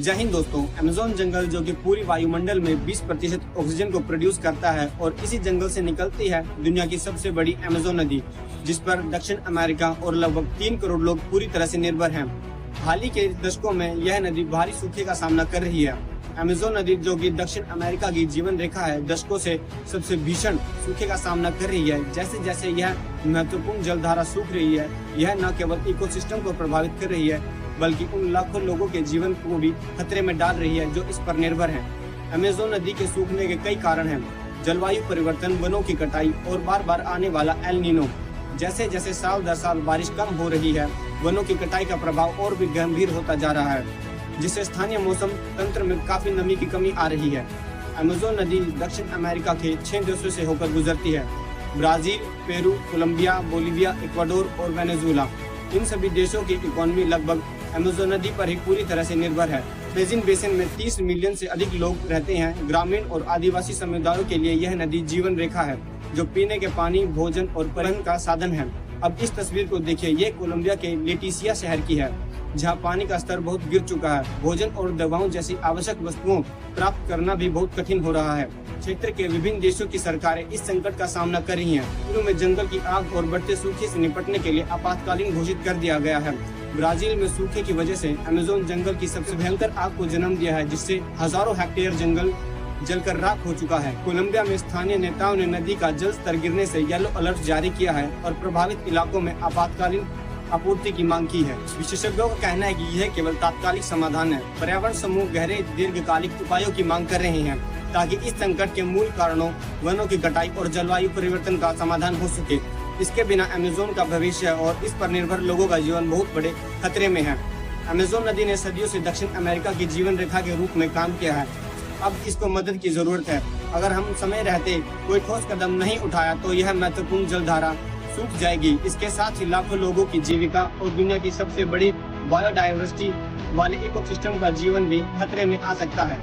जय हिंद दोस्तों। अमेज़न जंगल जो कि पूरी वायुमंडल में 20% ऑक्सीजन को प्रोड्यूस करता है और इसी जंगल से निकलती है दुनिया की सबसे बड़ी अमेज़न नदी, जिस पर दक्षिण अमेरिका और लगभग 3 करोड़ लोग पूरी तरह से निर्भर हैं। हाल ही के दशकों में यह नदी भारी सूखे का सामना कर रही है। अमेज़न नदी जो कि दक्षिण अमेरिका की जीवन रेखा है, दशकों से सबसे भीषण सूखे का सामना कर रही है। जैसे जैसे यह महत्वपूर्ण जलधारा सूख रही है, यह न केवल इकोसिस्टम को प्रभावित कर रही है बल्कि उन लाखों लोगों के जीवन को भी खतरे में डाल रही है जो इस पर निर्भर हैं। अमेज़न नदी के सूखने के कई कारण हैं। जलवायु परिवर्तन, वनों की कटाई और बार बार आने वाला एल नीनो। जैसे जैसे साल दर साल बारिश कम हो रही है, वनों की कटाई का प्रभाव और भी गंभीर होता जा रहा है, जिससे स्थानीय मौसम तंत्र में काफी नमी की कमी आ रही है। अमेज़न नदी दक्षिण अमेरिका के 6 देशों से होकर गुजरती है: Brazil, Peru, Colombia, Bolivia, Ecuador और वेनेजुएला। इन सभी देशों की इकोनॉमी लगभग अमेज़न नदी पर ही पूरी तरह से निर्भर है। अमेज़न बेसिन में 30 मिलियन से अधिक लोग रहते हैं। ग्रामीण और आदिवासी समुदायों के लिए यह नदी जीवन रेखा है, जो पीने के पानी, भोजन और परिवहन का साधन है। अब इस तस्वीर को देखिए, ये कोलंबिया के लेटिसिया शहर की है, जहां पानी का स्तर बहुत गिर चुका है। भोजन और दवाओं जैसी आवश्यक वस्तुओं प्राप्त करना भी बहुत कठिन हो रहा है। क्षेत्र के विभिन्न देशों की सरकारें इस संकट का सामना कर रही हैं। पेरू में जंगल की आग और बढ़ते सूखे से निपटने के लिए आपातकालीन घोषित कर दिया गया है। ब्राजील में सूखे की वजह से अमेज़न जंगल की सबसे भयंकर आग को जन्म दिया है, जिससे हजारों हेक्टेयर जंगल जलकर राख हो चुका है। कोलंबिया में स्थानीय नेताओं ने नदी का जल स्तर गिरने से येलो अलर्ट जारी किया है और प्रभावित इलाकों में आपातकालीन आपूर्ति की मांग की है। विशेषज्ञों का कहना है कि यह केवल तात्कालिक समाधान है। पर्यावरण समूह गहरे दीर्घकालिक उपायों की मांग कर रहे हैं ताकि इस संकट के मूल कारणों, वनों की कटाई और जलवायु परिवर्तन का समाधान हो सके। इसके बिना अमेज़न का भविष्य और इस पर निर्भर लोगों का जीवन बहुत बड़े खतरे में है। अमेज़न नदी ने सदियों से दक्षिण अमेरिका की जीवन रेखा के रूप में काम किया है। अब इसको मदद की जरूरत है। अगर हम समय रहते कोई ठोस कदम नहीं उठाया तो यह महत्वपूर्ण जलधारा सूख जाएगी। इसके साथ ही लाखों लोगों की जीविका और दुनिया की सबसे बड़ी बायोडायवर्सिटी वाले इकोसिस्टम का जीवन भी खतरे में आ सकता है।